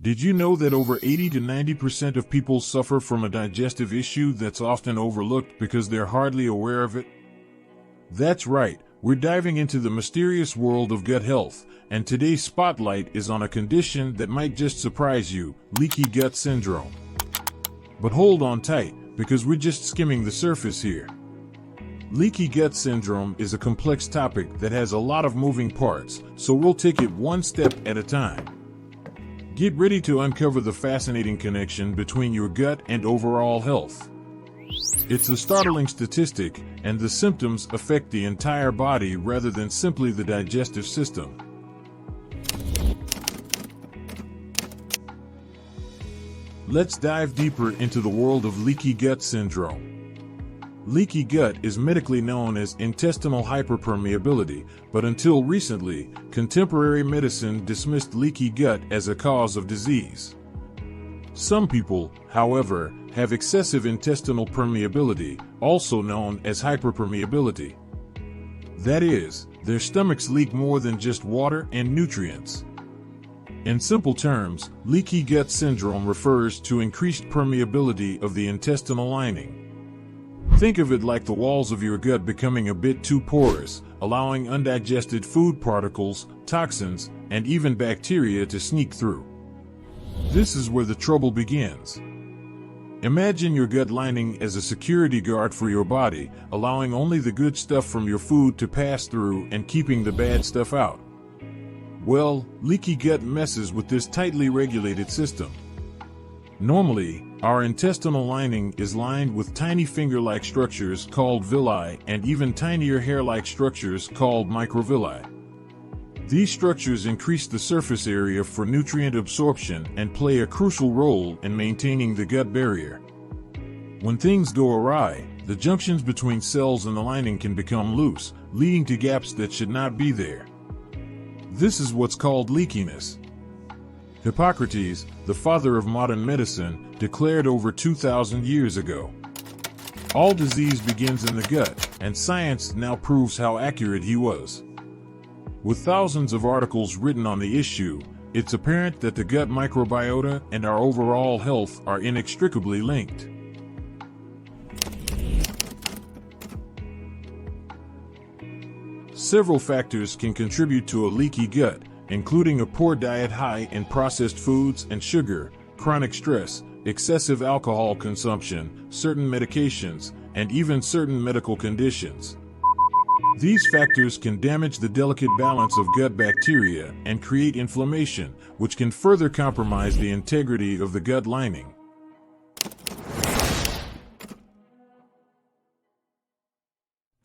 Did you know that over 80 to 90% of people suffer from a digestive issue that's often overlooked because they're hardly aware of it? That's right, we're diving into the mysterious world of gut health, and today's spotlight is on a condition that might just surprise you: leaky gut syndrome. But hold on tight, because we're just skimming the surface here. Leaky gut syndrome is a complex topic that has a lot of moving parts, so we'll take it one step at a time. Get ready to uncover the fascinating connection between your gut and overall health. It's a startling statistic, and the symptoms affect the entire body rather than simply the digestive system. Let's dive deeper into the world of leaky gut syndrome. Leaky gut is medically known as intestinal hyperpermeability, but until recently, contemporary medicine dismissed leaky gut as a cause of disease. Some people, however, have excessive intestinal permeability, also known as hyperpermeability. That is, their stomachs leak more than just water and nutrients. In simple terms, leaky gut syndrome refers to increased permeability of the intestinal lining. Think of it like the walls of your gut becoming a bit too porous, allowing undigested food particles, toxins, and even bacteria to sneak through. This is where the trouble begins. Imagine your gut lining as a security guard for your body, allowing only the good stuff from your food to pass through and keeping the bad stuff out. Well, leaky gut messes with this tightly regulated system. Normally, our intestinal lining is lined with tiny finger-like structures called villi and even tinier hair-like structures called microvilli. These structures increase the surface area for nutrient absorption and play a crucial role in maintaining the gut barrier. When things go awry, the junctions between cells and the lining can become loose, leading to gaps that should not be there. This is what's called leakiness. Hippocrates, the father of modern medicine, declared over 2,000 years ago, "All disease begins in the gut," and science now proves how accurate he was. With thousands of articles written on the issue, it's apparent that the gut microbiota and our overall health are inextricably linked. Several factors can contribute to a leaky gut, including a poor diet high in processed foods and sugar, chronic stress, excessive alcohol consumption, certain medications, and even certain medical conditions. These factors can damage the delicate balance of gut bacteria and create inflammation, which can further compromise the integrity of the gut lining.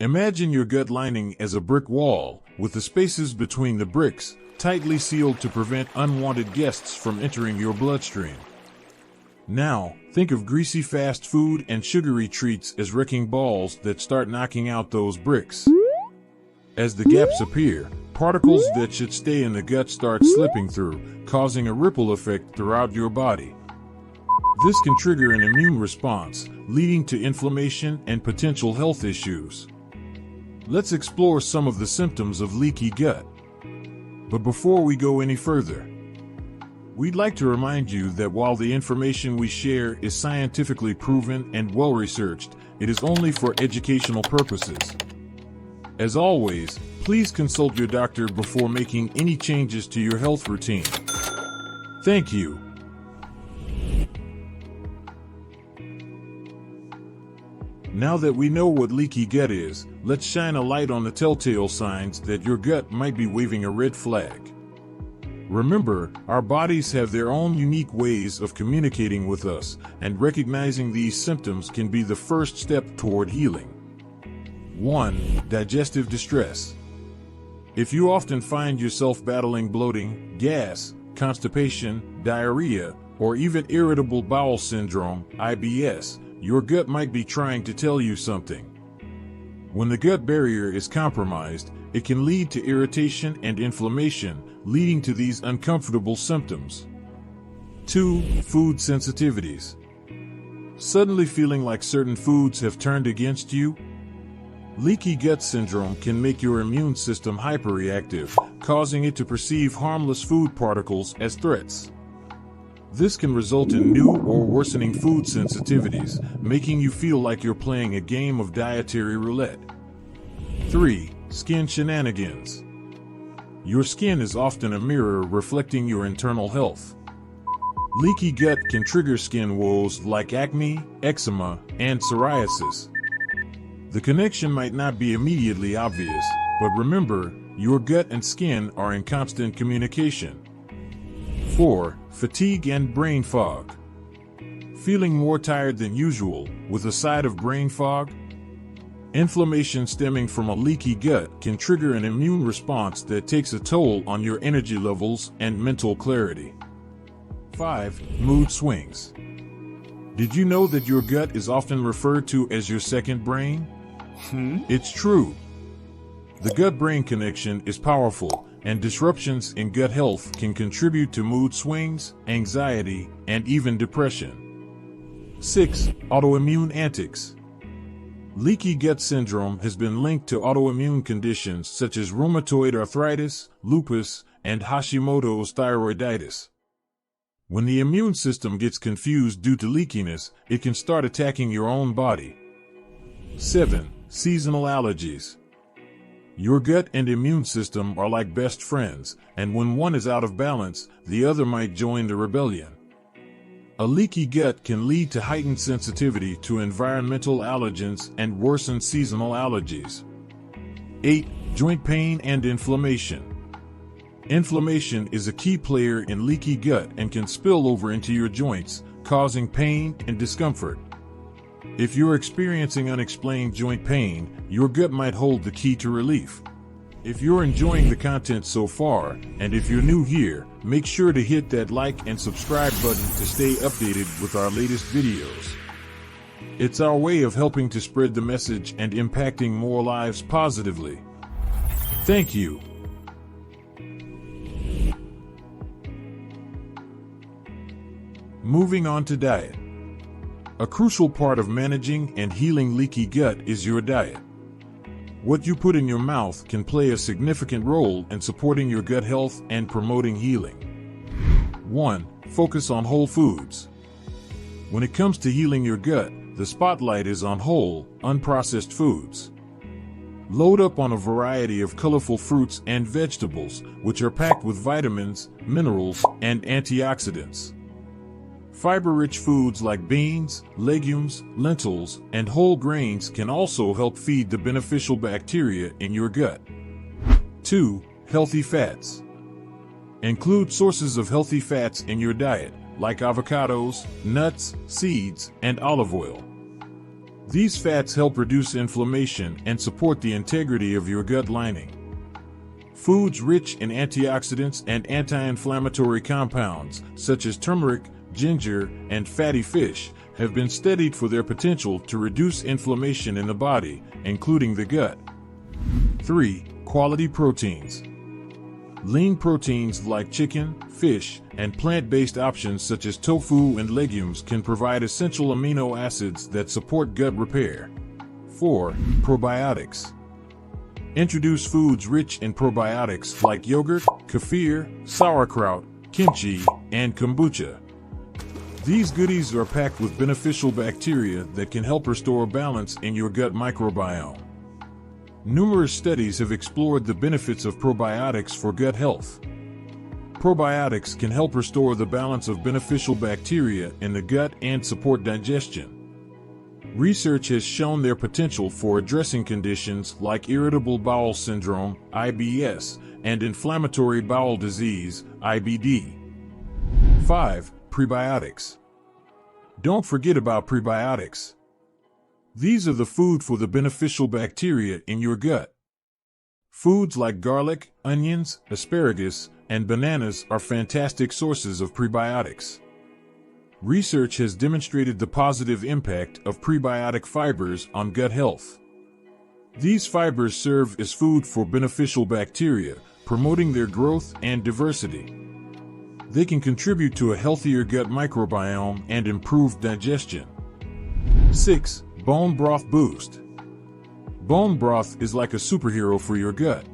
Imagine your gut lining as a brick wall, with the spaces between the bricks tightly sealed to prevent unwanted guests from entering your bloodstream. Now, think of greasy fast food and sugary treats as wrecking balls that start knocking out those bricks. As the gaps appear, particles that should stay in the gut start slipping through, causing a ripple effect throughout your body. This can trigger an immune response, leading to inflammation and potential health issues. Let's explore some of the symptoms of leaky gut. But before we go any further, we'd like to remind you that while the information we share is scientifically proven and well-researched, it is only for educational purposes. As always, please consult your doctor before making any changes to your health routine. Thank you. Now that we know what leaky gut is, let's shine a light on the telltale signs that your gut might be waving a red flag. Remember, our bodies have their own unique ways of communicating with us, and recognizing these symptoms can be the first step toward healing. 1. Digestive distress. If you often find yourself battling bloating, gas, constipation, diarrhea, or even irritable bowel syndrome, IBS, your gut might be trying to tell you something. When the gut barrier is compromised, it can lead to irritation and inflammation, leading to these uncomfortable symptoms. 2. Food sensitivities. Suddenly feeling like certain foods have turned against you? Leaky gut syndrome can make your immune system hyperreactive, causing it to perceive harmless food particles as threats. This can result in new or worsening food sensitivities, making you feel like you're playing a game of dietary roulette. 3. Skin shenanigans. Your skin is often a mirror reflecting your internal health. Leaky gut can trigger skin woes like acne, eczema, and psoriasis. The connection might not be immediately obvious, but remember, your gut and skin are in constant communication. 4. Fatigue and brain fog. Feeling more tired than usual, with a side of brain fog? Inflammation stemming from a leaky gut can trigger an immune response that takes a toll on your energy levels and mental clarity. 5. Mood swings. Did you know that your gut is often referred to as your second brain? It's true. The gut-brain connection is powerful, and disruptions in gut health can contribute to mood swings, anxiety, and even depression. 6. Autoimmune antics. Leaky gut syndrome has been linked to autoimmune conditions such as rheumatoid arthritis, lupus, and Hashimoto's thyroiditis. When the immune system gets confused due to leakiness, it can start attacking your own body. 7. Seasonal allergies. Your gut and immune system are like best friends, and when one is out of balance, the other might join the rebellion. A leaky gut can lead to heightened sensitivity to environmental allergens and worsen seasonal allergies. 8. Joint pain and inflammation. Inflammation is a key player in leaky gut and can spill over into your joints, causing pain and discomfort. If you're experiencing unexplained joint pain, your gut might hold the key to relief. If you're enjoying the content so far, and if you're new here, make sure to hit that like and subscribe button to stay updated with our latest videos. It's our way of helping to spread the message and impacting more lives positively. Thank you. Moving on to diet. A crucial part of managing and healing leaky gut is your diet. What you put in your mouth can play a significant role in supporting your gut health and promoting healing. 1. Focus on whole foods. When it comes to healing your gut, the spotlight is on whole, unprocessed foods. Load up on a variety of colorful fruits and vegetables, which are packed with vitamins, minerals, and antioxidants. Fiber-rich foods like beans, legumes, lentils, and whole grains can also help feed the beneficial bacteria in your gut. 2. Healthy fats. Include sources of healthy fats in your diet, like avocados, nuts, seeds, and olive oil. These fats help reduce inflammation and support the integrity of your gut lining. Foods rich in antioxidants and anti-inflammatory compounds, such as turmeric, ginger, and fatty fish, have been studied for their potential to reduce inflammation in the body, including the gut. 3. Quality proteins. Lean proteins like chicken, fish, and plant-based options such as tofu and legumes can provide essential amino acids that support gut repair. 4. Probiotics. Introduce foods rich in probiotics like yogurt, kefir, sauerkraut, kimchi, and kombucha. These goodies are packed with beneficial bacteria that can help restore balance in your gut microbiome. Numerous studies have explored the benefits of probiotics for gut health. Probiotics can help restore the balance of beneficial bacteria in the gut and support digestion. Research has shown their potential for addressing conditions like irritable bowel syndrome, IBS, and inflammatory bowel disease, IBD. 5. Prebiotics. Don't forget about prebiotics. These are the food for the beneficial bacteria in your gut. Foods like garlic, onions, asparagus, and bananas are fantastic sources of prebiotics. Research has demonstrated the positive impact of prebiotic fibers on gut health. These fibers serve as food for beneficial bacteria, promoting their growth and diversity. They can contribute to a healthier gut microbiome and improved digestion. 6. Bone broth boost. Bone broth is like a superhero for your gut.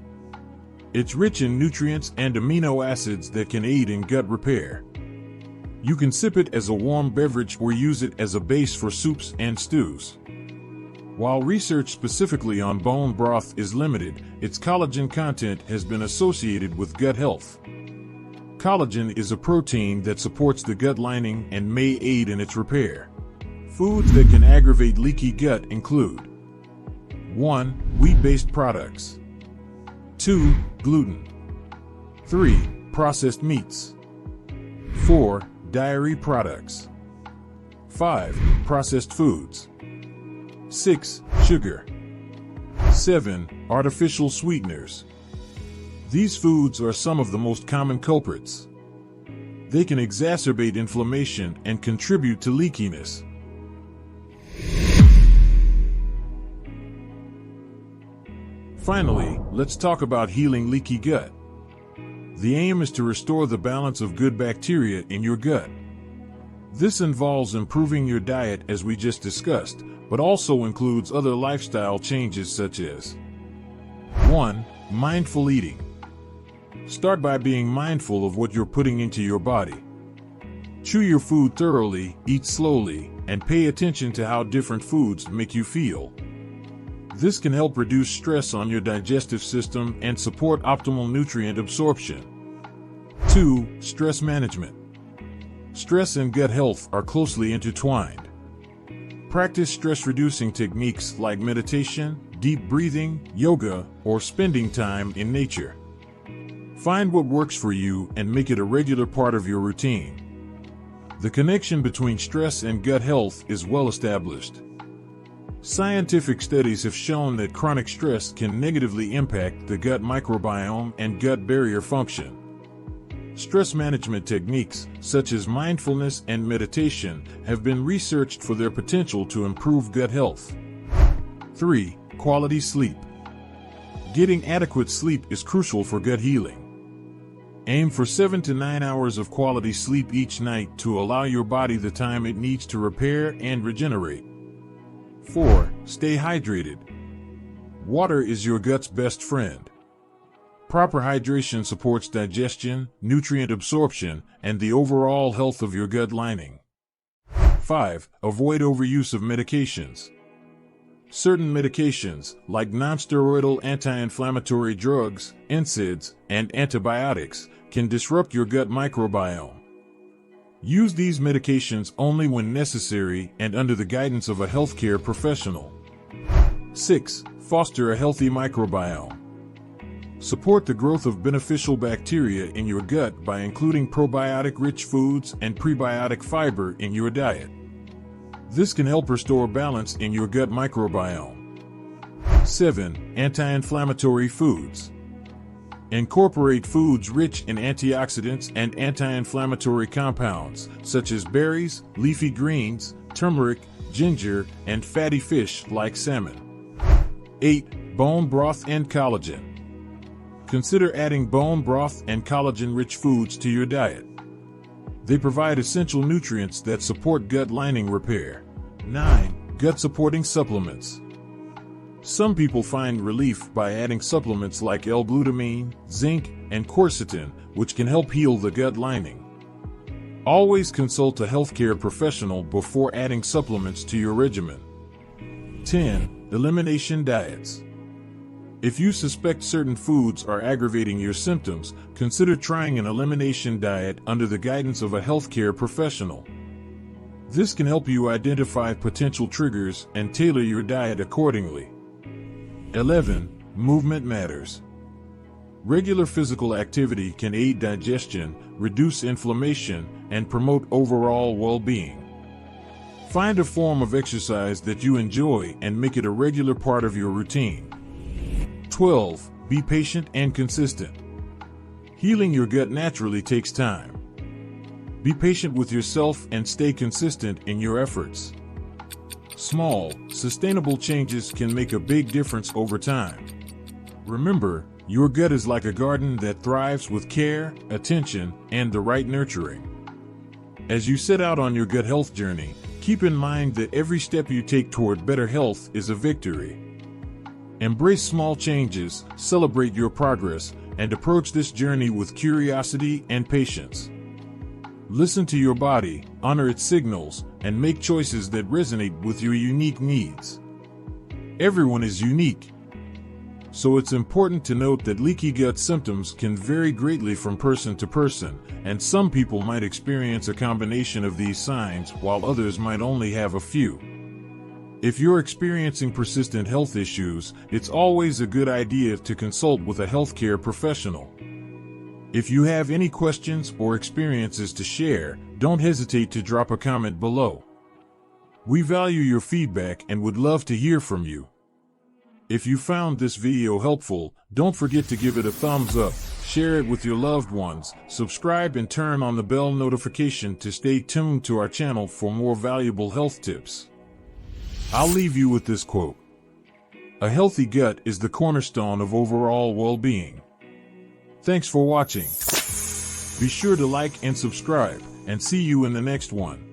It's rich in nutrients and amino acids that can aid in gut repair. You can sip it as a warm beverage or use it as a base for soups and stews. While research specifically on bone broth is limited, its collagen content has been associated with gut health. Collagen is a protein that supports the gut lining and may aid in its repair. Foods that can aggravate leaky gut include 1. Wheat-based products. 2. Gluten. 3. Processed meats. 4. Dairy products. 5. Processed foods. 6. Sugar. 7. Artificial sweeteners. These foods are some of the most common culprits. They can exacerbate inflammation and contribute to leakiness. Finally, let's talk about healing leaky gut. The aim is to restore the balance of good bacteria in your gut. This involves improving your diet as we just discussed, but also includes other lifestyle changes such as 1. Mindful eating. Start by being mindful of what you're putting into your body. Chew your food thoroughly, eat slowly, and pay attention to how different foods make you feel. This can help reduce stress on your digestive system and support optimal nutrient absorption. 2. Stress management. Stress and gut health are closely intertwined. Practice stress-reducing techniques like meditation, deep breathing, yoga, or spending time in nature. Find what works for you and make it a regular part of your routine. The connection between stress and gut health is well established. Scientific studies have shown that chronic stress can negatively impact the gut microbiome and gut barrier function. Stress management techniques, such as mindfulness and meditation, have been researched for their potential to improve gut health. 3. Quality sleep. Getting adequate sleep is crucial for gut healing. Aim for 7 to 9 hours of quality sleep each night to allow your body the time it needs to repair and regenerate. 4. Stay hydrated. Water is your gut's best friend. Proper hydration supports digestion, nutrient absorption, and the overall health of your gut lining. 5. Avoid overuse of medications. Certain medications, like nonsteroidal anti-inflammatory drugs, NSAIDs, and antibiotics, can disrupt your gut microbiome. Use these medications only when necessary and under the guidance of a healthcare professional. 6. Foster a healthy microbiome. Support the growth of beneficial bacteria in your gut by including probiotic-rich foods and prebiotic fiber in your diet. This can help restore balance in your gut microbiome. 7. Anti-inflammatory foods. Incorporate foods rich in antioxidants and anti-inflammatory compounds, such as berries, leafy greens, turmeric, ginger, and fatty fish like salmon. 8. Bone broth and collagen. Consider adding bone broth and collagen-rich foods to your diet. They provide essential nutrients that support gut lining repair. 9. Gut-supporting supplements. Some people find relief by adding supplements like L-glutamine, zinc, and quercetin, which can help heal the gut lining. Always consult a healthcare professional before adding supplements to your regimen. 10. Elimination diets. If you suspect certain foods are aggravating your symptoms, consider trying an elimination diet under the guidance of a healthcare professional. This can help you identify potential triggers and tailor your diet accordingly. 11. Movement matters. Regular physical activity can aid digestion, reduce inflammation, and promote overall well-being. Find a form of exercise that you enjoy and make it a regular part of your routine. 12. Be patient and consistent. Healing your gut naturally takes time. Be patient with yourself and stay consistent in your efforts. Small, sustainable changes can make a big difference over time. Remember, your gut is like a garden that thrives with care, attention, and the right nurturing. As you set out on your gut health journey, keep in mind that every step you take toward better health is a victory. Embrace small changes, celebrate your progress, and approach this journey with curiosity and patience. Listen to your body, honor its signals, and make choices that resonate with your unique needs. Everyone is unique, so it's important to note that leaky gut symptoms can vary greatly from person to person, and some people might experience a combination of these signs while others might only have a few. If you're experiencing persistent health issues, it's always a good idea to consult with a healthcare professional. If you have any questions or experiences to share, don't hesitate to drop a comment below. We value your feedback and would love to hear from you. If you found this video helpful, don't forget to give it a thumbs up, share it with your loved ones, subscribe and turn on the bell notification to stay tuned to our channel for more valuable health tips. I'll leave you with this quote. A healthy gut is the cornerstone of overall well-being. Thanks for watching. Be sure to like and subscribe, and see you in the next one.